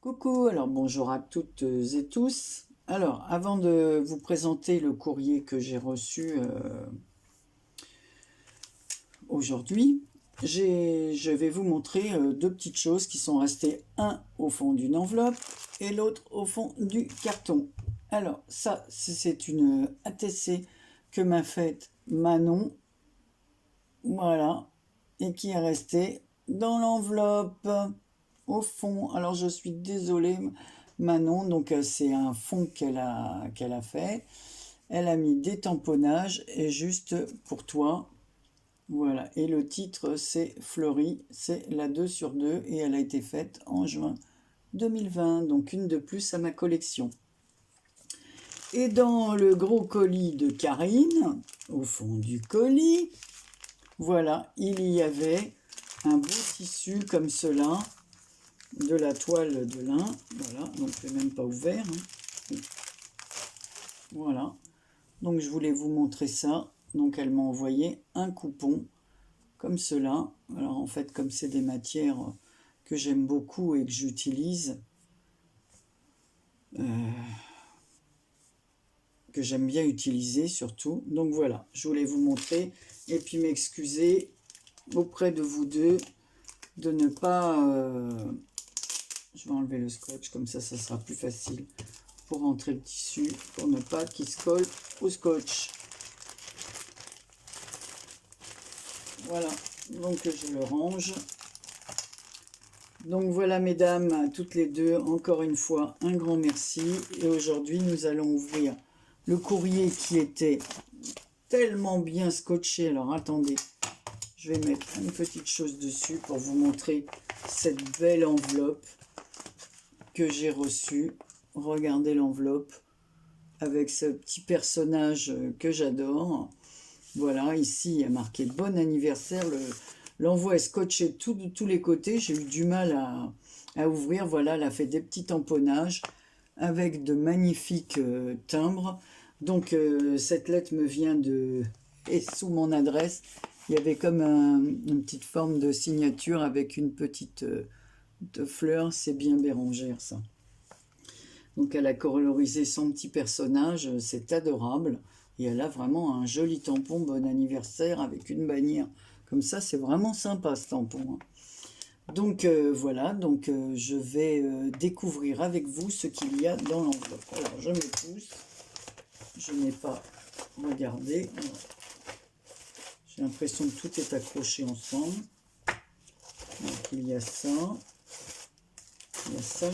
Coucou, alors bonjour à toutes et tous. Alors, avant de vous présenter le courrier que j'ai reçu aujourd'hui, je vais vous montrer deux petites choses qui sont restées, un au fond d'une enveloppe et l'autre au fond du carton. Alors, ça, c'est une ATC que m'a faite Manon, voilà, et qui est restée dans l'enveloppe au fond. Alors je suis désolée Manon, donc c'est un fond qu'elle a fait. Elle a mis des tamponnages et juste pour toi. Voilà, et le titre c'est Fleury, c'est la 2 sur 2 et elle a été faite en juin 2020, donc une de plus à ma collection. Et dans le gros colis de Karine, au fond du colis, voilà, il y avait un beau tissu comme cela, de la toile de lin, voilà, donc c'est même pas ouvert, hein. Voilà, donc je voulais vous montrer ça. Donc elle m'a envoyé un coupon comme cela. Alors en fait, comme c'est des matières que j'aime beaucoup et que j'utilise, que j'aime bien utiliser surtout, donc voilà, je voulais vous montrer et puis m'excuser auprès de vous deux de ne pas je vais enlever le scotch, comme ça sera plus facile pour rentrer le tissu, pour ne pas qu'il se colle au scotch. Voilà, donc je le range. Donc voilà mesdames, toutes les deux, encore une fois, un grand merci. Et aujourd'hui, nous allons ouvrir le courrier qui était tellement bien scotché. Alors attendez, je vais mettre une petite chose dessus pour vous montrer cette belle enveloppe que j'ai reçue. Regardez l'enveloppe avec ce petit personnage que j'adore. Voilà, ici il y a marqué bon anniversaire. L'envoi est scotché de tous les côtés. J'ai eu du mal à ouvrir. Voilà, elle a fait des petits tamponnages avec de magnifiques timbres. Donc cette lettre me vient de... Et sous mon adresse, il y avait comme une petite forme de signature avec une petite de fleur. C'est bien Bérangère, ça. Donc elle a colorisé son petit personnage. C'est adorable. Et elle a vraiment un joli tampon bon anniversaire avec une bannière. Comme ça, c'est vraiment sympa ce tampon, hein. Donc voilà, donc je vais découvrir avec vous ce qu'il y a dans l'enveloppe. Alors je me pousse, je n'ai pas regardé. J'ai l'impression que tout est accroché ensemble. Donc il y a ça. Il y a ça.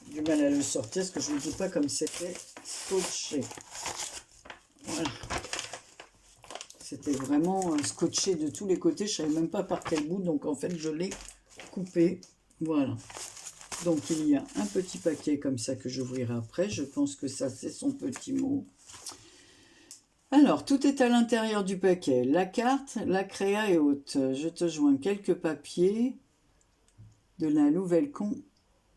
J'ai du mal à le sortir parce que je ne dis pas comme c'était scotché. Voilà. C'était vraiment scotché de tous les côtés. Je ne savais même pas par quel bout. Donc en fait, je l'ai coupé. Voilà. Donc il y a un petit paquet comme ça que j'ouvrirai après. Je pense que ça, c'est son petit mot. Alors, tout est à l'intérieur du paquet. La carte, la créa et autres. Je te joins quelques papiers de la nouvelle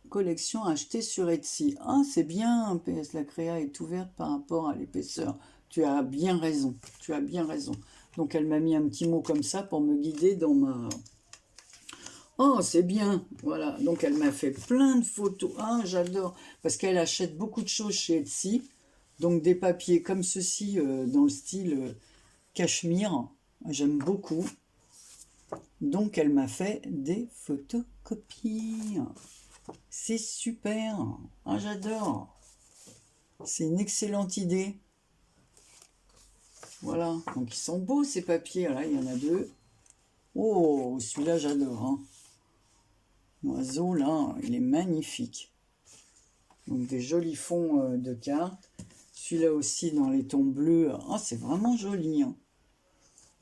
collection achetée sur Etsy. Ah, c'est bien, PS, la créa est ouverte par rapport à l'épaisseur. Tu as bien raison, tu as bien raison. Donc elle m'a mis un petit mot comme ça pour me guider dans ma... Oh, c'est bien, voilà. Donc elle m'a fait plein de photos. Ah, j'adore, parce qu'elle achète beaucoup de choses chez Etsy. Donc des papiers comme ceci, dans le style cachemire. J'aime beaucoup. Donc elle m'a fait des photocopies. C'est super. Ah, j'adore. C'est une excellente idée. Voilà, donc ils sont beaux ces papiers, là, il y en a deux. Oh, celui-là j'adore, hein. L'oiseau, là, il est magnifique. Donc des jolis fonds de cartes. Celui-là aussi dans les tons bleus. Ah, c'est vraiment joli, hein.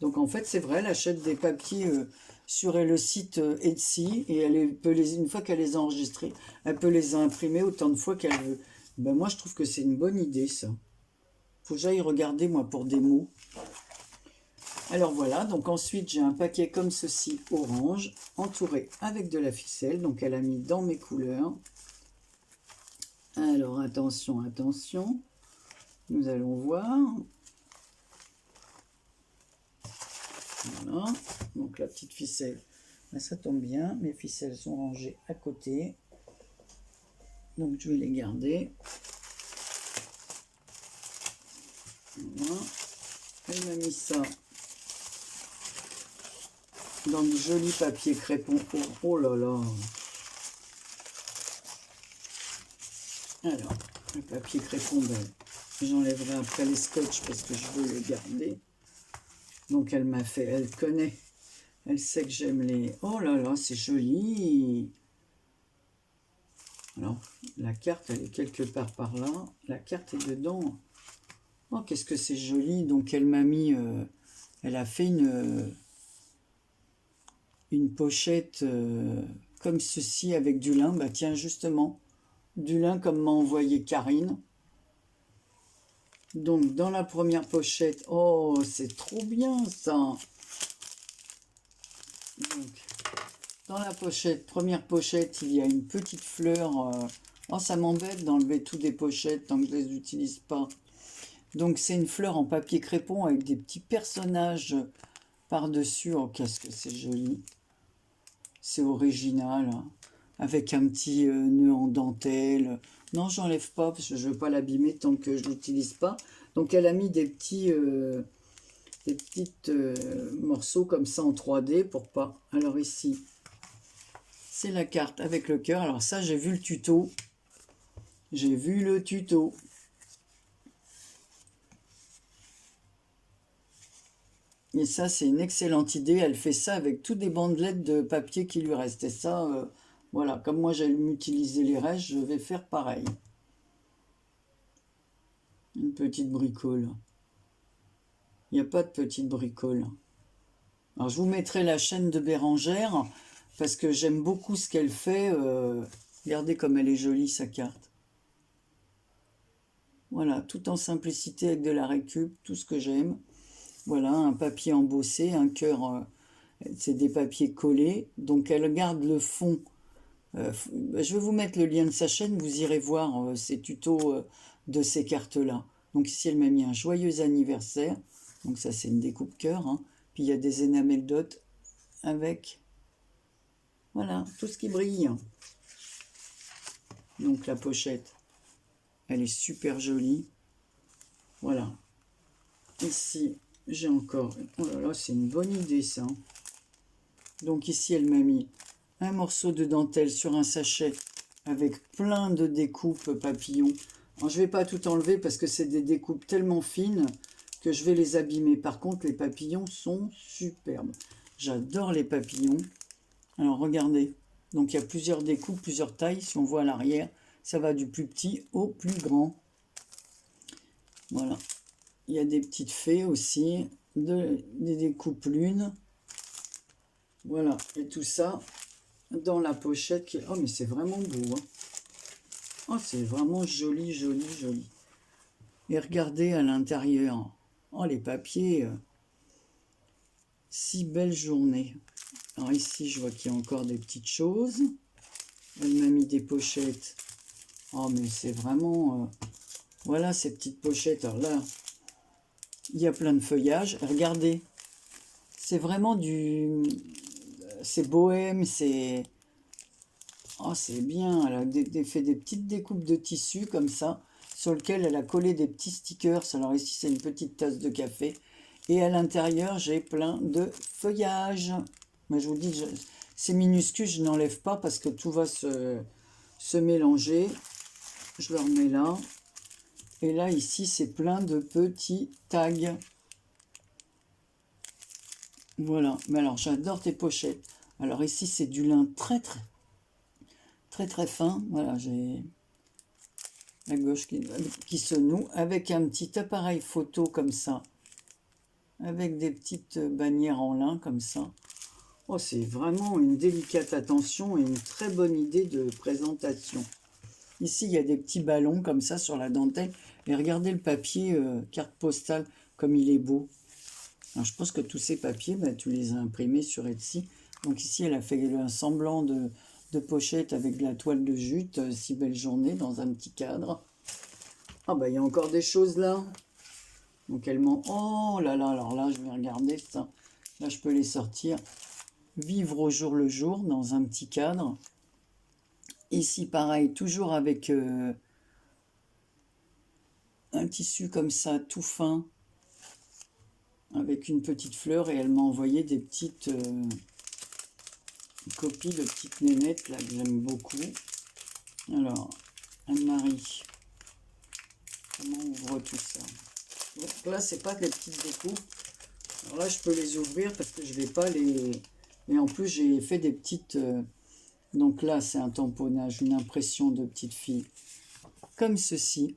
Donc en fait, c'est vrai, elle achète des papiers sur le site Etsy et une fois qu'elle les a enregistrés, elle peut les imprimer autant de fois qu'elle veut. Ben, moi, je trouve que c'est une bonne idée, ça. Faut que j'aille regarder, moi, pour des mots. Alors voilà, donc ensuite j'ai un paquet comme ceci, orange, entouré avec de la ficelle. Donc elle a mis dans mes couleurs. Alors attention, attention. Nous allons voir. Voilà. Donc la petite ficelle, ben, ça tombe bien. Mes ficelles sont rangées à côté. Donc je vais les garder. Voilà. Elle m'a mis ça dans du joli papier crépon. Oh là là. Alors, le papier crépon, ben, j'enlèverai après les scotch parce que je veux le garder. Donc elle m'a fait, elle connaît. Elle sait que j'aime les... Oh là là, c'est joli. Alors, la carte, elle est quelque part par là. La carte est dedans. Oh, qu'est-ce que c'est joli. Donc elle m'a mis... elle a fait une pochette comme ceci avec du lin. Bah tiens, justement, du lin comme m'a envoyé Karine. Donc dans la première pochette, oh c'est trop bien ça. Donc dans la pochette, première pochette, il y a une petite fleur. Oh ça m'embête d'enlever tout des pochettes tant que je les utilise pas. Donc c'est une fleur en papier crépon avec des petits personnages par-dessus. Oh qu'est-ce que c'est joli. C'est original. Avec un petit nœud en dentelle. Non, j'enlève pas parce que je ne veux pas l'abîmer tant que je l'utilise pas. Donc elle a mis des petits morceaux comme ça en 3D pour pas. Alors ici, c'est la carte avec le cœur. Alors ça, j'ai vu le tuto. J'ai vu le tuto. Et ça, c'est une excellente idée. Elle fait ça avec toutes des bandelettes de papier qui lui restent. Et ça, voilà, comme moi j'aime utiliser les restes, je vais faire pareil. Une petite bricole. Il n'y a pas de petite bricole. Alors, je vous mettrai la chaîne de Bérangère parce que j'aime beaucoup ce qu'elle fait. Regardez comme elle est jolie, sa carte. Voilà, tout en simplicité avec de la récup, tout ce que j'aime. Voilà, un papier embossé, un cœur, c'est des papiers collés. Donc, elle garde le fond. Je vais vous mettre le lien de sa chaîne, vous irez voir ses tutos de ces cartes-là. Donc, ici, elle m'a mis un joyeux anniversaire. Donc, ça, c'est une découpe cœur. Hein. Puis, il y a des enamel dot avec, voilà, tout ce qui brille. Donc, la pochette, elle est super jolie. Voilà. Ici, j'ai encore... Oh là là, c'est une bonne idée, ça. Donc, ici, elle m'a mis un morceau de dentelle sur un sachet avec plein de découpes papillons. Alors, je ne vais pas tout enlever parce que c'est des découpes tellement fines que je vais les abîmer. Par contre, les papillons sont superbes. J'adore les papillons. Alors, regardez. Donc, il y a plusieurs découpes, plusieurs tailles. Si on voit à l'arrière, ça va du plus petit au plus grand. Voilà. Il y a des petites fées aussi, des découpes lunes. Voilà. Et tout ça dans la pochette. Qui... Oh, mais c'est vraiment beau. Hein. Oh, c'est vraiment joli, joli, joli. Et regardez à l'intérieur. Oh, les papiers. Si belle journée. Alors ici, je vois qu'il y a encore des petites choses. Elle m'a mis des pochettes. Oh, mais c'est vraiment... voilà ces petites pochettes. Alors là, il y a plein de feuillages. Regardez. C'est vraiment du... c'est bohème, c'est... oh, c'est bien. Elle a fait des petites découpes de tissu comme ça, sur lequel elle a collé des petits stickers. Alors ici, c'est une petite tasse de café. Et à l'intérieur, j'ai plein de feuillages. Mais je vous dis, c'est minuscule, je n'enlève pas parce que tout va se mélanger. Je le remets là. Et là, ici, c'est plein de petits tags. Voilà. Mais alors, j'adore tes pochettes. Alors ici, c'est du lin très, très, très, très fin. Voilà, j'ai la gauche qui se noue avec un petit appareil photo comme ça. Avec des petites bannières en lin comme ça. Oh, c'est vraiment une délicate attention et une très bonne idée de présentation. Ici, il y a des petits ballons comme ça sur la dentelle. Et regardez le papier carte postale, comme il est beau. Alors, je pense que tous ces papiers, bah, tu les as imprimés sur Etsy. Donc ici, elle a fait un semblant de pochette avec de la toile de jute. Si belle journée, dans un petit cadre. Ah bah il y a encore des choses là. Donc elle m'en... Oh là là, alors là je vais regarder ça. Là je peux les sortir. Vivre au jour le jour dans un petit cadre. Ici pareil, toujours avec un tissu comme ça tout fin. Avec une petite fleur et elle m'a envoyé des petites copies de petites nénettes là que j'aime beaucoup. Alors, Anne-Marie, comment on ouvre tout ça? Donc là, c'est pas des petites découpes. Alors là, je peux les ouvrir parce que je vais pas les... Et en plus, j'ai fait des petites... Donc là, c'est un tamponnage, une impression de petite fille. Comme ceci.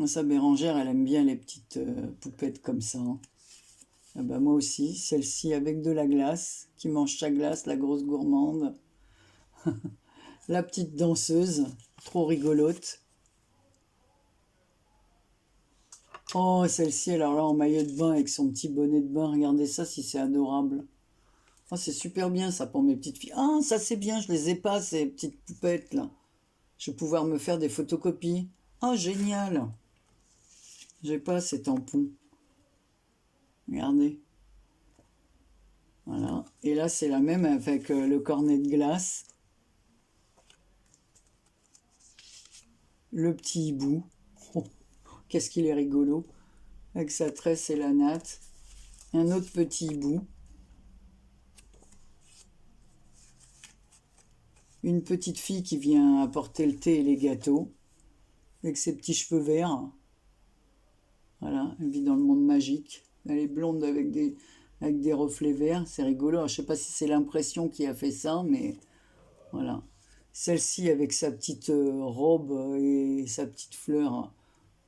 Sa Bérangère, elle aime bien les petites poupettes comme ça. Hein. Ah bah moi aussi, celle-ci avec de la glace, qui mange sa glace, la grosse gourmande. La petite danseuse, trop rigolote. Oh, celle-ci, alors là, en maillot de bain, avec son petit bonnet de bain, regardez ça, si c'est adorable. Oh, c'est super bien, ça, pour mes petites filles. Ah, ça, c'est bien, je les ai pas, ces petites poupettes, là. Je vais pouvoir me faire des photocopies. Ah, génial. J'ai pas ces tampons. Regardez. Voilà. Et là, c'est la même avec le cornet de glace. Le petit hibou. Oh, qu'est-ce qu'il est rigolo. Avec sa tresse et la natte. Un autre petit hibou. Une petite fille qui vient apporter le thé et les gâteaux. Avec ses petits cheveux verts. Voilà, elle vit dans le monde magique. Elle est blonde avec des reflets verts. C'est rigolo. Alors, je ne sais pas si c'est l'impression qui a fait ça, mais voilà. Celle-ci avec sa petite robe et sa petite fleur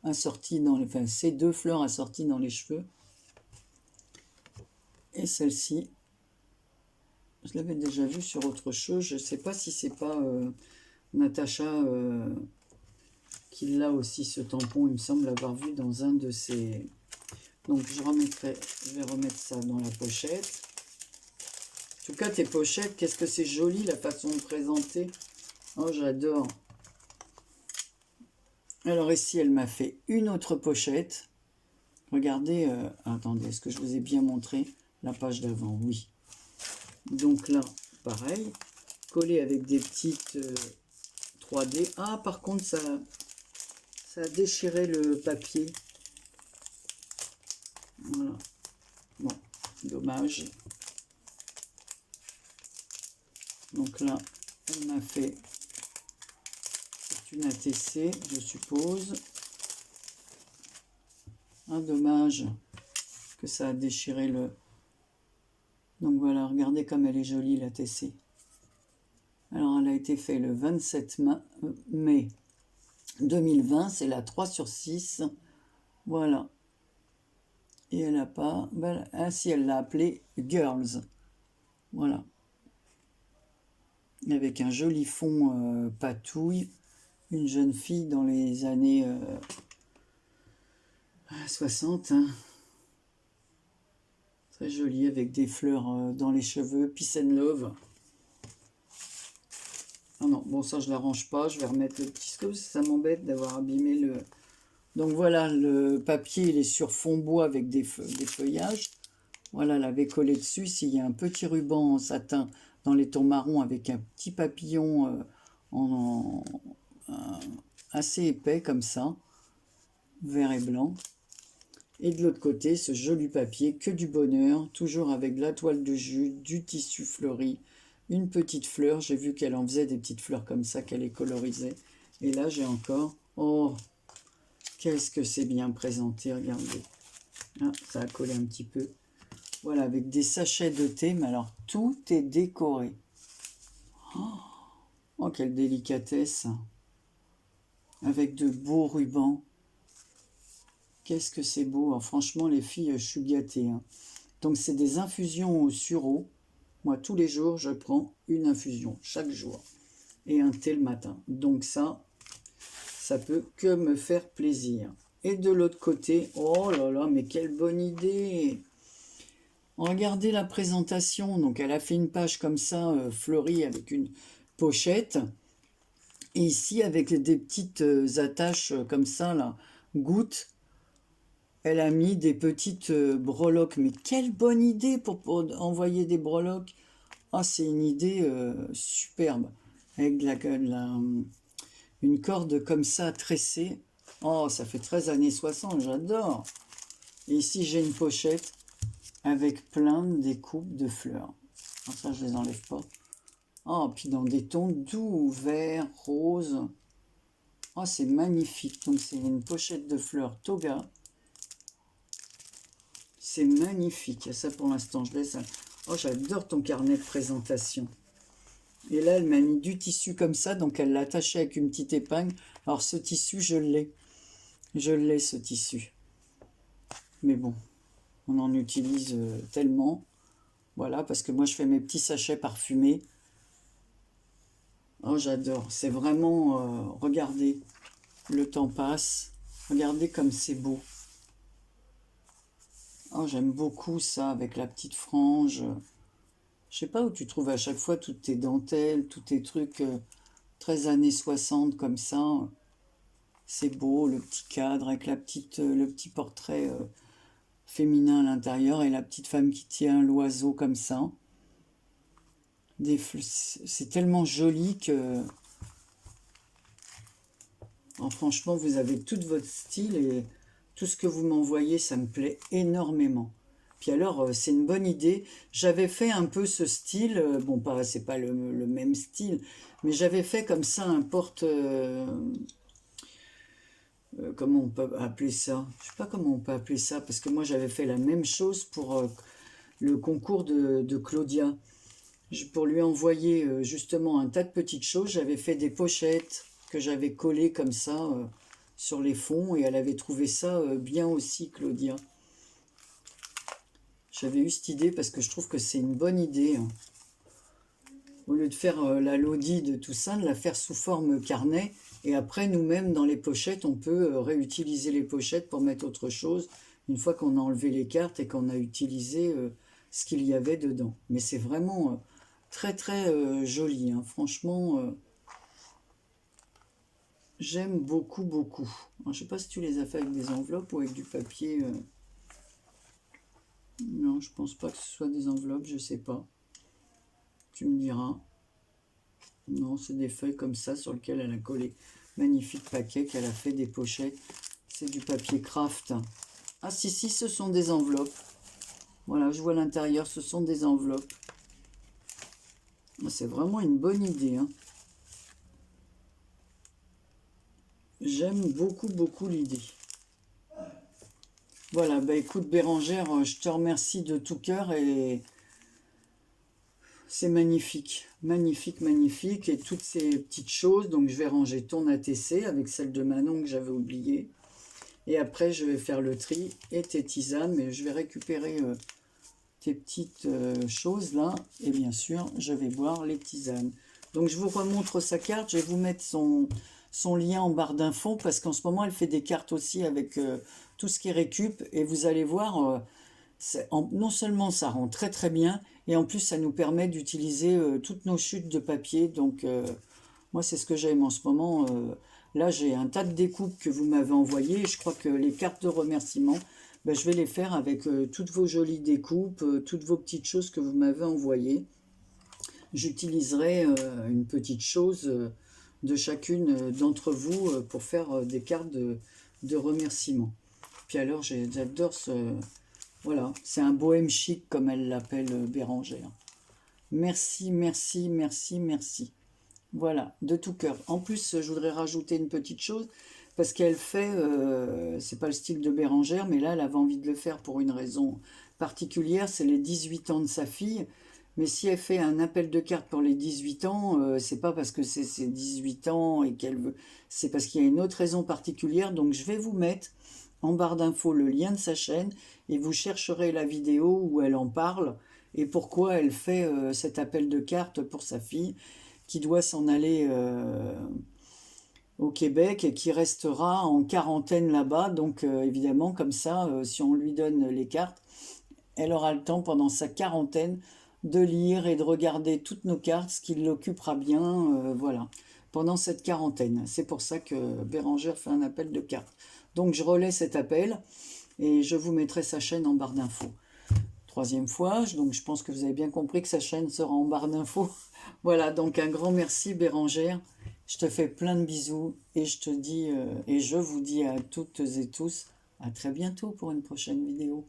assortie dans les... Enfin, ces deux fleurs assorties dans les cheveux. Et celle-ci, je l'avais déjà vue sur autre chose. Je ne sais pas si c'est pas Natacha qui l'a aussi, ce tampon. Il me semble l'avoir vu dans un de ses... Donc je vais remettre ça dans la pochette. En tout cas, tes pochettes, qu'est-ce que c'est joli la façon de présenter. Oh, j'adore. Alors ici, elle m'a fait une autre pochette. Regardez, attendez, est-ce que je vous ai bien montré la page d'avant? Oui. Donc là, pareil, collé avec des petites 3D. Ah, par contre, ça a déchiré le papier. Voilà. Bon, dommage. Donc là, elle m'a fait une ATC, je suppose. Ah, dommage que ça a déchiré le... Donc voilà, regardez comme elle est jolie, l'ATC. Alors, elle a été faite le 27 mai 2020. C'est la 3/6. Voilà. Et elle n'a pas... Ben, ainsi, elle l'a appelée Girls. Voilà. Avec un joli fond patouille. Une jeune fille dans les années 60. Hein. Très jolie, avec des fleurs dans les cheveux. Peace and love. Ah non, bon, ça, je ne l'arrange pas. Je vais remettre le petit scope. Ça m'embête d'avoir abîmé le... Donc voilà, le papier, il est sur fond bois avec des feuillages. Voilà, l'avait collé dessus. S'il y a un petit ruban en satin dans les tons marrons avec un petit papillon assez épais comme ça, vert et blanc. Et de l'autre côté, ce joli papier, que du bonheur, toujours avec de la toile de jus, du tissu fleuri, une petite fleur. J'ai vu qu'elle en faisait des petites fleurs comme ça, qu'elle les colorisait. Et là, j'ai encore... Oh, qu'est-ce que c'est bien présenté, regardez. Ah, ça a collé un petit peu. Voilà, avec des sachets de thé, mais alors tout est décoré. Oh, quelle délicatesse. Avec de beaux rubans. Qu'est-ce que c'est beau. Alors, franchement, les filles, je suis gâtée. Hein. Donc, c'est des infusions au sureau. Moi, tous les jours, je prends une infusion, chaque jour. Et un thé le matin. Donc ça peut que me faire plaisir. Et de l'autre côté, oh là là, mais quelle bonne idée! Regardez la présentation. Donc, elle a fait une page comme ça, fleurie, avec une pochette. Et ici, avec des petites attaches comme ça, là, gouttes, elle a mis des petites breloques. Mais quelle bonne idée pour envoyer des breloques! Ah, c'est une idée superbe. Avec une corde comme ça tressée. Oh, ça fait 13 années 60, j'adore. Et ici, j'ai une pochette avec plein de découpes de fleurs. Ah, ça, je les enlève pas. Oh, puis dans des tons doux, vert, rose. Oh, c'est magnifique. Donc, c'est une pochette de fleurs Toga. C'est magnifique. Ça, pour l'instant, je laisse. Oh, j'adore ton carnet de présentation. Et là, elle m'a mis du tissu comme ça, donc elle l'a attaché avec une petite épingle. Alors, ce tissu, je l'ai. Je l'ai, ce tissu. Mais bon, on en utilise tellement. Voilà, parce que moi, je fais mes petits sachets parfumés. Oh, j'adore. C'est vraiment... regardez, le temps passe. Regardez comme c'est beau. Oh, j'aime beaucoup ça, avec la petite frange. Je sais pas où tu trouves à chaque fois toutes tes dentelles, tous tes trucs 13 années 60 comme ça. C'est beau, le petit cadre avec le petit portrait féminin à l'intérieur et la petite femme qui tient l'oiseau comme ça. C'est tellement joli que... Oh, franchement, vous avez tout votre style et tout ce que vous m'envoyez, ça me plaît énormément. Puis alors, c'est une bonne idée. J'avais fait un peu ce style, bon, c'est pas le même style, mais j'avais fait comme ça un porte... comment on peut appeler ça? Je sais pas comment on peut appeler ça, parce que moi j'avais fait la même chose pour le concours de Claudia. Pour lui envoyer justement un tas de petites choses, j'avais fait des pochettes que j'avais collées comme ça sur les fonds, et elle avait trouvé ça bien aussi, Claudia. J'avais eu cette idée parce que je trouve que c'est une bonne idée, hein. Au lieu de faire la lodi de tout ça, de la faire sous forme carnet. Et après, nous-mêmes, dans les pochettes, on peut réutiliser les pochettes pour mettre autre chose, une fois qu'on a enlevé les cartes et qu'on a utilisé ce qu'il y avait dedans. Mais c'est vraiment très très joli, hein. Franchement, j'aime beaucoup beaucoup. Alors, je ne sais pas si tu les as fait avec des enveloppes ou avec du papier. Non, je pense pas que ce soit des enveloppes, je sais pas. Tu me diras. Non, c'est des feuilles comme ça sur lesquelles elle a collé. Magnifique paquet qu'elle a fait des pochettes. C'est du papier craft. Ah si, si, ce sont des enveloppes. Voilà, je vois l'intérieur, ce sont des enveloppes. C'est vraiment une bonne idée, hein. J'aime beaucoup, beaucoup l'idée. Voilà, bah écoute Bérangère, je te remercie de tout cœur et c'est magnifique, magnifique, magnifique. Et toutes ces petites choses, donc je vais ranger ton ATC avec celle de Manon que j'avais oubliée. Et après, je vais faire le tri et tes tisanes, mais je vais récupérer tes petites choses là. Et bien sûr, je vais boire les tisanes. Donc, je vous remontre sa carte. Je vais vous mettre son lien en barre d'infos parce qu'en ce moment, elle fait des cartes aussi avec tout ce qui récup. Et vous allez voir, non seulement ça rend très très bien, et en plus, ça nous permet d'utiliser toutes nos chutes de papier. Donc, moi, c'est ce que j'aime en ce moment. Là, j'ai un tas de découpes que vous m'avez envoyées. Et je crois que les cartes de remerciement, ben, je vais les faire avec toutes vos jolies découpes, toutes vos petites choses que vous m'avez envoyées. J'utiliserai une petite chose de chacune d'entre vous pour faire des cartes de remerciement. Puis alors, j'adore ce... Voilà, c'est un bohème chic comme elle l'appelle Bérangère. Merci, merci, merci, merci. Voilà, de tout cœur. En plus, je voudrais rajouter une petite chose, parce qu'elle fait, c'est pas le style de Bérangère, mais là, elle avait envie de le faire pour une raison particulière, c'est les 18 ans de sa fille. Mais si elle fait un appel de cartes pour les 18 ans, c'est pas parce que c'est ses 18 ans et qu'elle veut, c'est parce qu'il y a une autre raison particulière. Donc, je vais vous mettre en barre d'infos le lien de sa chaîne et vous chercherez la vidéo où elle en parle et pourquoi elle fait cet appel de cartes pour sa fille qui doit s'en aller au Québec et qui restera en quarantaine là-bas. Donc évidemment, comme ça, si on lui donne les cartes, elle aura le temps pendant sa quarantaine de lire et de regarder toutes nos cartes, ce qui l'occupera bien. Voilà. pendant cette quarantaine. C'est pour ça que Bérangère fait un appel de cartes. Donc je relais cet appel et je vous mettrai sa chaîne en barre d'infos. Troisième fois, donc je pense que vous avez bien compris que sa chaîne sera en barre d'infos. Voilà, donc un grand merci Bérangère. Je te fais plein de bisous et je te dis et je vous dis à toutes et tous à très bientôt pour une prochaine vidéo.